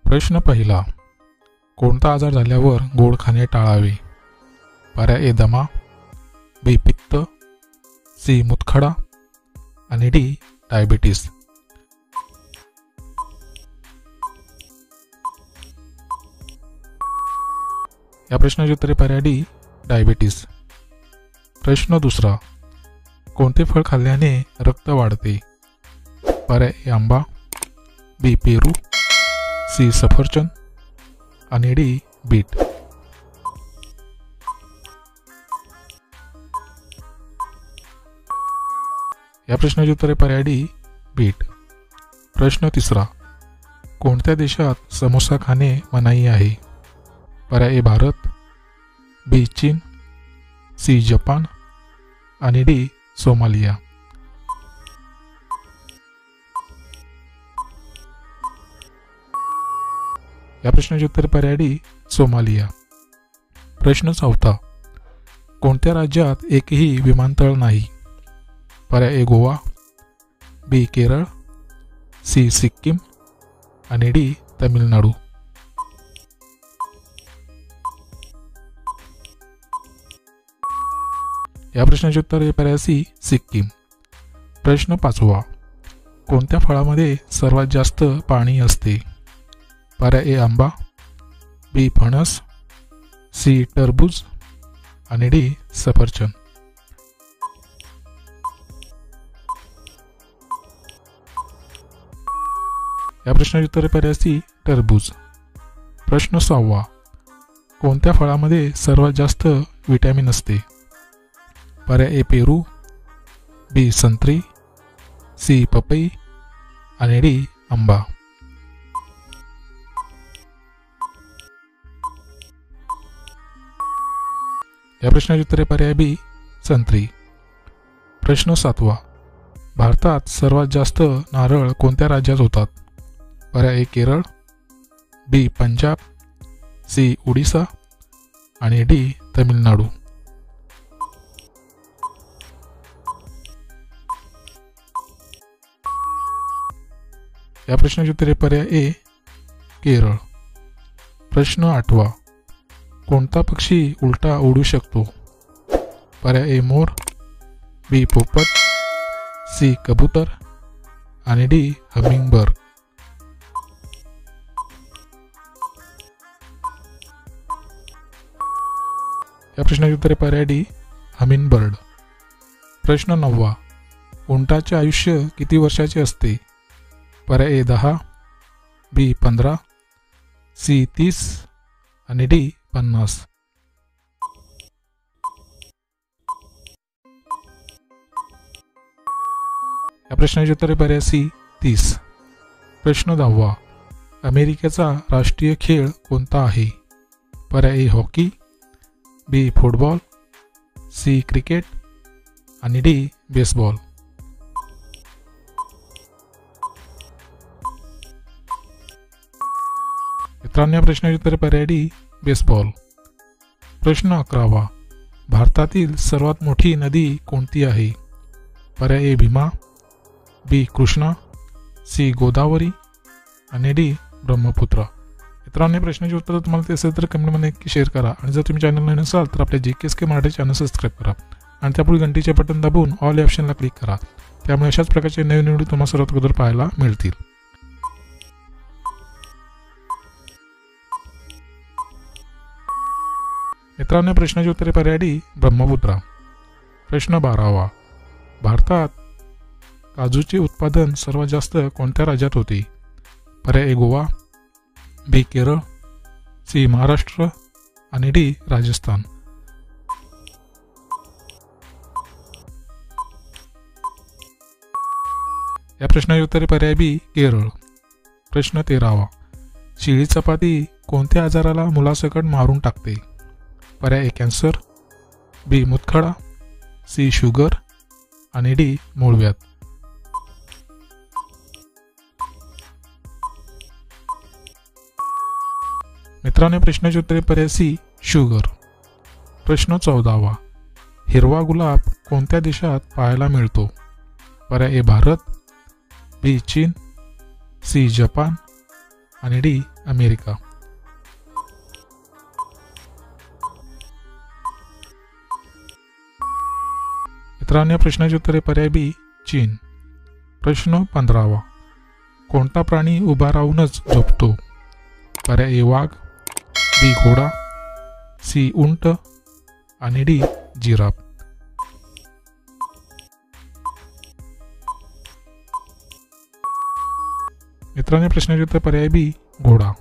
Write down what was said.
प्रश्न पहिला, कोणता आजार झाल्यावर गोड खाणे टाळावे? पर्याय ए दमा, बी पित्त, सी मुतखडा आणि डी डायबिटीस. या प्रश्नाचे उत्तर पर्याय डी डायबिटीस. प्रश्न दुसरा, कोणते फळ खाल्ल्याने रक्त वाढते? पर्याय ए आंबा, बी पेरू, सी सफरचंद आणि डी बीट. या प्रश्नाचे उत्तर पर्याय डी बीट. प्रश्न तिसरा, कोणत्या देशात समोसा खाणे मनाई आहे? पर्याय ए भारत, बी चीन, सी जपान आणि डी सोमालिया. या प्रश्नाचे उत्तर पर्याय डी सोमालिया. प्रश्न चौथा, कोणत्या राज्यात एकही विमानतळ नाही? पर्याय ए गोवा, बी केरळ, सी सिक्कीम आणि डी तमिळनाडू. या प्रश्नाचे उत्तर पर्याय सी सिक्कीम. प्रश्न पाचवा, कोणत्या फळामध्ये सर्वात जास्त पाणी असते? पर्याय ए आंबा, बी फणस, सी टरबूज आणि डी सफरचंद. या प्रश्नाचे उत्तर पर्याय सी टरबूज. प्रश्न सहावा, कोणत्या फळामध्ये सर्वात जास्त विटॅमिन असते? पर्याय ए पेरू, बी संत्री, सी पपई आणि डी आंबा. या प्रश्नाचे उत्तर पर्याय बी संत्री. प्रश्न सातवा, भारतात सर्वात जास्त नारळ कोणत्या राज्यात होतात? पर्याय ए केरळ, बी पंजाब, सी ओडिसा आणि डी तमिळनाडू. या प्रश्नाचे उत्तर पर्याय ए केरळ. प्रश्न आठवा, कोणता पक्षी उलटा उडू शकतो? पर्याय ए मोर, बी पोपट, सी कबूतर आणि डी हमिंगबर्ड. या प्रश्नाचे उत्तर पर्याय डी हमिंगबर्ड. प्रश्न नववा, उंटाचे आयुष्य किती वर्षाचे असते? पर्याय ए 10, बी 15, सी 30 आणि डी 50. या प्रश्नाचे उत्तर पर्याय सी 30. प्रश्न 10वा, अमेरिकेचा राष्ट्रीय खेळ कोणता आहे? पर्याय A hockey, B football, C cricket आणि डी बेसबॉल. मित्रांनो, प्रश्नाचे उत्तर पर्याय डी बेसबॉल. प्रश्न 11वा, भारतातील सर्वात मोठी नदी कोणती आहे? पर्याय ए भीमा, बी कृष्णा, सी गोदावरी आणि डी ब्रह्मपुत्रा. मित्रांनो, प्रश्नाचे उत्तर तुम्हाला ते असेल तर कमेंटमध्ये नक्की शेअर करा आणि जर तुम्ही चॅनलला नवीन असाल तर आपल्या GKSK मराठी चॅनल सबस्क्राईब करा आणि त्यापुढे घंटीचे बटन दाबून ऑल या ऑप्शनला क्लिक करा. त्यामुळे अशाच प्रकारचे नवीन व्हिडिओ तुम्हाला सर्वात अगोदर पाहायला मिळतील. मित्रांनो, प्रश्नाचे उत्तर पर्याय डी ब्रह्मपुत्रा. प्रश्न 12वा, भारतात काजूचे उत्पादन सर्वात जास्त कोणत्या राज्यात होते? पर्याय ए गोवा, बी केरळ, सी महाराष्ट्र आणि डी राजस्थान. या प्रश्नाचे उत्तर पर्याय बी केरळ. प्रश्न 13वा, शिळी चपाती कोणत्या आजाराला मुलासकट मारून टाकते? पर्याय ए कॅन्सर, बी मुतखडा, सी शुगर आणि डी मूळव्याध. मित्रांनो, प्रश्नाचे उत्तर पर्याय सी शुगर. प्रश्न 14वा, हिरवा गुलाब कोणत्या देशात पाहायला मिळतो? पर्याय ए भारत, बी चीन, सी जपान आणि डी अमेरिका. मित्रांनो, या प्रश्नाची उत्तरे पर्याय बी चीन. प्रश्न 15वा. कोणता प्राणी उभा राहूनच झोपतो? पर्याय ए वाघ, बी घोडा, सी उंट आणि डी जिराफ. मित्रांनो, प्रश्नाचे उत्तर पर्याय बी घोडा.